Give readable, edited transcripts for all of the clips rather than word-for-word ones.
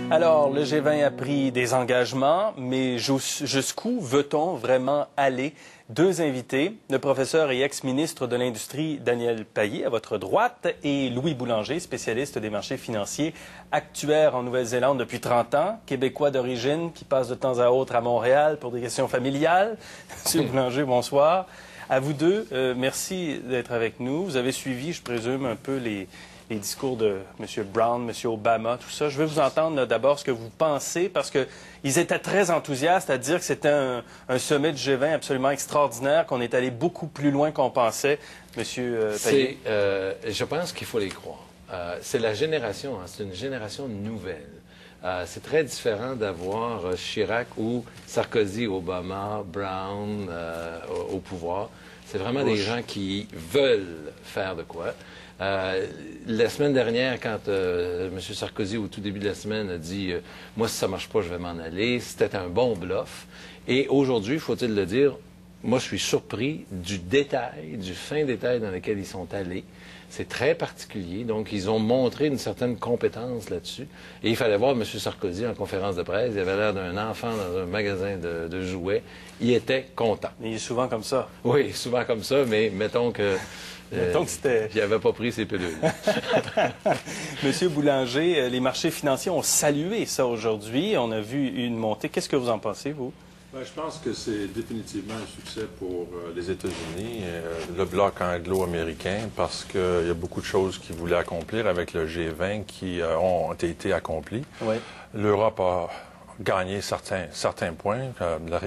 Alors, le G20 a pris des engagements, mais jusqu'où veut-on vraiment aller? Deux invités, le professeur et ex-ministre de l'Industrie Daniel Payé, à votre droite, et Louis Boulanger, spécialiste des marchés financiers, actuaire en Nouvelle-Zélande depuis 30 ans, québécois d'origine, qui passe de temps à autre à Montréal pour des questions familiales. Monsieur Boulanger, bonsoir. À vous deux, merci d'être avec nous. Vous avez suivi, je présume, un peu les discours de M. Brown, M. Obama, tout ça. Je veux vous entendre d'abord ce que vous pensez, parce qu'ils étaient très enthousiastes à dire que c'était un sommet du G20 absolument extraordinaire, qu'on est allé beaucoup plus loin qu'on pensait. M. Payé. Je pense qu'il faut les croire. C'est la génération, c'est une génération nouvelle. C'est très différent d'avoir Chirac ou Sarkozy, Obama, Brown au pouvoir. C'est vraiment des gens qui veulent faire de quoi. La semaine dernière, quand M. Sarkozy, au tout début de la semaine, a dit « Moi, si ça ne marche pas, je vais m'en aller », c'était un bon bluff. Et aujourd'hui, faut-il le dire, moi, je suis surpris du détail, du fin détail dans lequel ils sont allés. C'est très particulier. Donc, ils ont montré une certaine compétence là-dessus. Et il fallait voir M. Sarkozy en conférence de presse. Il avait l'air d'un enfant dans un magasin de jouets. Il était content. Mais il est souvent comme ça. Oui, souvent comme ça, mais mettons que... il n'avait pas pris ses pilules. Monsieur Boulanger, les marchés financiers ont salué ça aujourd'hui. On a vu une montée. Qu'est-ce que vous en pensez, vous? Bien, je pense que c'est définitivement un succès pour les États-Unis, le bloc anglo-américain, parce qu'il y a beaucoup de choses qu'ils voulaient accomplir avec le G20 qui ont été accomplies. Oui. L'Europe a gagné certains points. La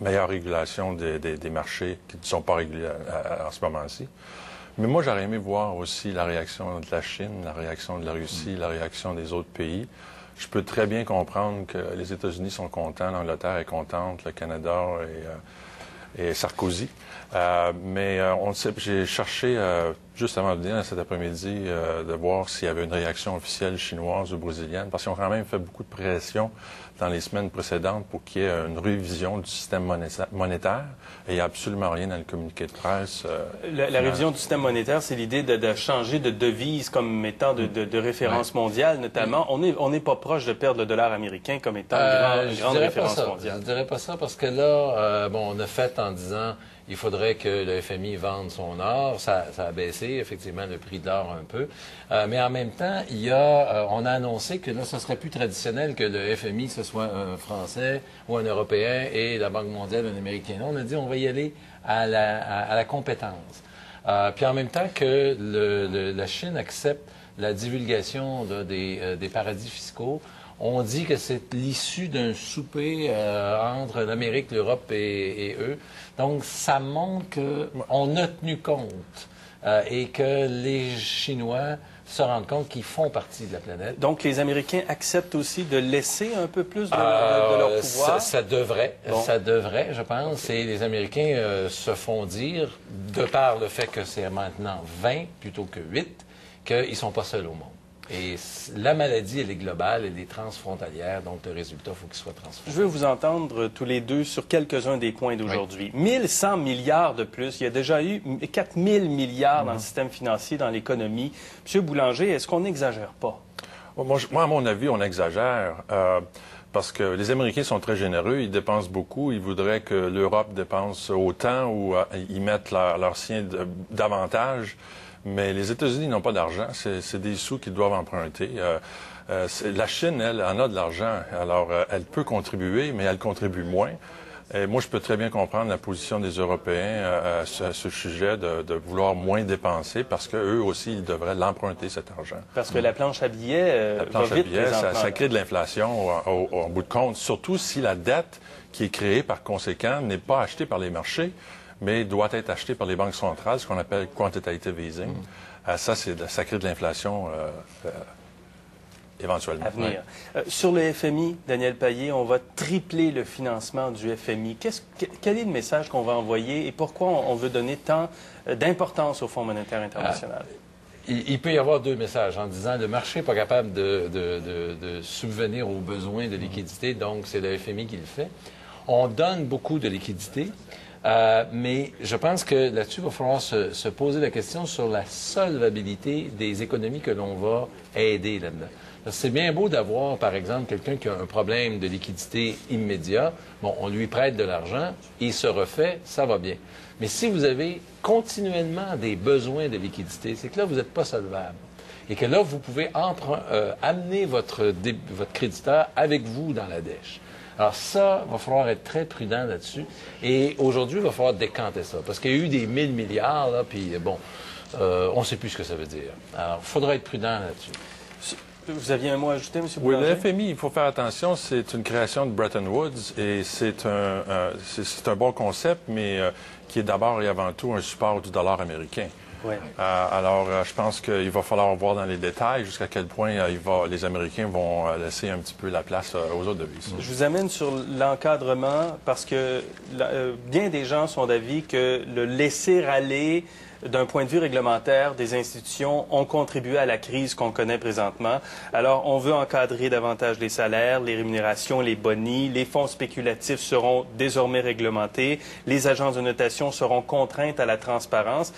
meilleure régulation des marchés qui ne sont pas régulés en ce moment-ci. Mais moi, j'aurais aimé voir aussi la réaction de la Chine, la réaction de la Russie, la réaction des autres pays. Je peux très bien comprendre que les États-Unis sont contents, l'Angleterre est contente, le Canada et Sarkozy. Mais j'ai cherché, juste avant de venir cet après-midi, de voir s'il y avait une réaction officielle chinoise ou brésilienne, parce qu'ils ont quand même fait beaucoup de pression dans les semaines précédentes pour qu'il y ait une révision du système monétaire. Et il n'y a absolument rien dans le communiqué de presse. La révision du système monétaire, c'est l'idée de changer de devise comme étant de référence mondiale, notamment. On n'est pas proche de perdre le dollar américain comme étant une grande référence mondiale. Je ne dirais pas ça, parce que là, on a fait en disant il faudrait que le FMI vende son or. Ça a baissé, effectivement, le prix de l'or un peu. Mais en même temps, on a annoncé que là, ce serait plus traditionnel que le FMI, ce soit un Français ou un Européen et la Banque mondiale, un Américain. Là, on a dit on va y aller à la compétence. Puis en même temps que la Chine accepte la divulgation des paradis fiscaux, on dit que c'est l'issue d'un souper entre l'Amérique, l'Europe et eux. Donc, ça montre qu'on a tenu compte et que les Chinois se rendent compte qu'ils font partie de la planète. Donc, les Américains acceptent aussi de laisser un peu plus de leur pouvoir? Ça devrait, je pense. Et les Américains se font dire, de par le fait que c'est maintenant 20 plutôt que 8, qu'ils ne sont pas seuls au monde. Et la maladie, elle est globale, elle est transfrontalière, donc le résultat, il faut qu'il soit transfrontalier. Je veux vous entendre tous les deux sur quelques-uns des points d'aujourd'hui. Oui. 1100 milliards de plus. Il y a déjà eu 4000 milliards dans le système financier, dans l'économie. Monsieur Boulanger, est-ce qu'on n'exagère pas? Moi, à mon avis, on exagère. Parce que les Américains sont très généreux, ils dépensent beaucoup. Ils voudraient que l'Europe dépense autant ou ils mettent leur sien davantage. Mais les États-Unis n'ont pas d'argent. C'est des sous qu'ils doivent emprunter. La Chine, elle, en a de l'argent. Alors, elle peut contribuer, mais elle contribue moins. Et moi, je peux très bien comprendre la position des Européens à ce sujet de vouloir moins dépenser parce qu'eux aussi, ils devraient l'emprunter, cet argent. Parce que la planche à billets va vite, ça crée de l'inflation au bout de compte, surtout si la dette qui est créée par conséquent n'est pas achetée par les marchés, mais doit être acheté par les banques centrales, ce qu'on appelle quantitative easing. Ça crée de l'inflation éventuellement. À venir. Sur le FMI, Daniel Payé, on va tripler le financement du FMI. Quel est le message qu'on va envoyer et pourquoi on veut donner tant d'importance au Fonds monétaire international? Il peut y avoir deux messages en disant le marché n'est pas capable de subvenir aux besoins de liquidité, donc c'est le FMI qui le fait. On donne beaucoup de liquidité. Mais je pense que là-dessus, il va falloir se poser la question sur la solvabilité des économies que l'on va aider là-dedans. C'est bien beau d'avoir, par exemple, quelqu'un qui a un problème de liquidité immédiat. Bon, on lui prête de l'argent, il se refait, ça va bien. Mais si vous avez continuellement des besoins de liquidité, c'est que là, vous n'êtes pas solvable. Et que là, vous pouvez amener votre créditeur avec vous dans la dèche. Alors ça, il va falloir être très prudent là-dessus. Et aujourd'hui, il va falloir décanter ça. Parce qu'il y a eu des 1000 milliards, là, puis bon, on ne sait plus ce que ça veut dire. Alors, il faudra être prudent là-dessus. Vous aviez un mot à ajouter, M. Oui, Boulanger? le FMI, il faut faire attention, c'est une création de Bretton Woods et c'est un bon concept, mais qui est d'abord et avant tout un support du dollar américain. Oui. Alors, je pense qu'il va falloir voir dans les détails jusqu'à quel point les Américains vont laisser un petit peu la place aux autres devises. Je vous amène sur l'encadrement parce que bien des gens sont d'avis que le laisser aller d'un point de vue réglementaire des institutions ont contribué à la crise qu'on connaît présentement. Alors, on veut encadrer davantage les salaires, les rémunérations, les bonis. Les fonds spéculatifs seront désormais réglementés. Les agences de notation seront contraintes à la transparence.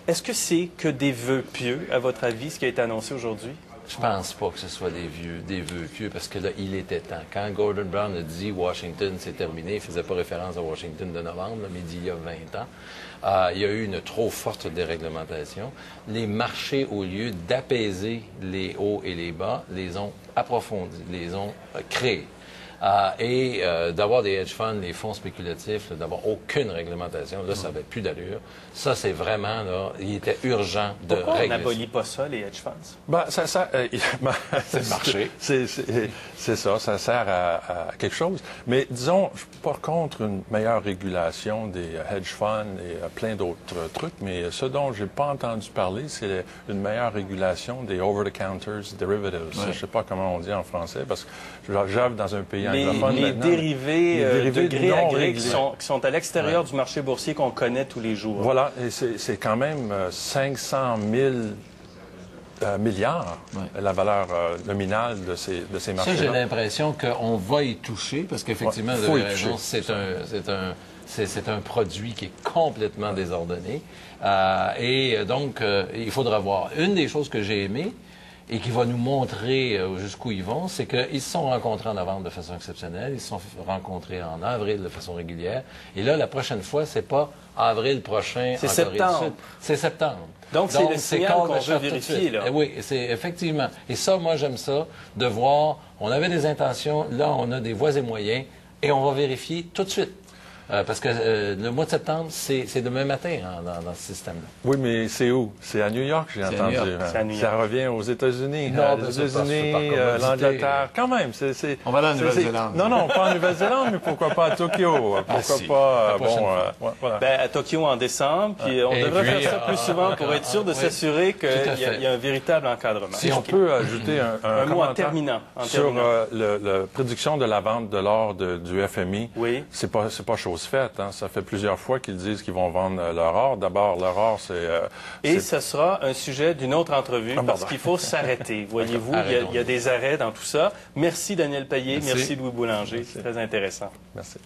Est-ce que c'est que des vœux pieux, à votre avis, ce qui a été annoncé aujourd'hui? Je pense pas que ce soit des vœux pieux, parce que là, il était temps. Quand Gordon Brown a dit Washington, c'est terminé, il ne faisait pas référence à Washington de novembre, là, mais il dit il y a 20 ans, il y a eu une trop forte déréglementation. Les marchés, au lieu d'apaiser les hauts et les bas, les ont approfondis, les ont créés. Et d'avoir des hedge funds, des fonds spéculatifs, d'avoir aucune réglementation, là, ça n'avait plus d'allure. Ça, c'est vraiment, là, il était urgent de Pourquoi régler on n'abolit pas ça, les hedge funds? Ben, c'est le marché. C'est ça, ça sert à quelque chose. Mais disons, je suis pas contre une meilleure régulation des hedge funds et plein d'autres trucs, mais ce dont j'ai pas entendu parler, c'est une meilleure régulation des over-the-counters derivatives. Ouais. Je sais pas comment on dit en français, parce que j'œuvre dans un pays Les dérivés de gré à gré qui sont à l'extérieur du marché boursier qu'on connaît tous les jours. Voilà, et c'est quand même 500 000 milliards, la valeur nominale de ces marchés-là. Ça, j'ai l'impression qu'on va y toucher, parce qu'effectivement, vous avez raison, c'est un produit qui est complètement désordonné. Et donc, il faudra voir. Une des choses que j'ai aimées, et qui va nous montrer jusqu'où ils vont, c'est qu'ils se sont rencontrés en novembre de façon exceptionnelle, ils se sont rencontrés en avril de façon régulière, et là, la prochaine fois, c'est pas avril prochain en Corée du Sud, c'est septembre. Donc c'est le signal qu'on veut vérifier, là. Oui, c'est effectivement. Et ça, moi, j'aime ça, de voir, on avait des intentions, là, on a des voies et moyens, et on va vérifier tout de suite. Parce que le mois de septembre, c'est demain matin dans ce système-là. Oui, mais c'est où? C'est à New York, j'ai entendu. Ça revient aux États-Unis. Non, les États-Unis, l'Angleterre. Quand même, on va aller en Nouvelle-Zélande. Non, pas en Nouvelle-Zélande, mais pourquoi pas à Tokyo? Pourquoi pas... voilà. Ben, à Tokyo en décembre, puis on devrait faire ça plus souvent pour être sûr de s'assurer qu'il y a un véritable encadrement. Si on peut ajouter un mot en terminant. Sur la prédiction de la vente de l'or du FMI, oui. C'est pas chose faite. Hein. Ça fait plusieurs fois qu'ils disent qu'ils vont vendre leur or. D'abord, leur or, Et ce sera un sujet d'une autre entrevue parce qu'il faut s'arrêter. Voyez-vous, il y a des arrêts dans tout ça. Merci Daniel Payet, merci Louis Boulanger. C'est très intéressant. Merci.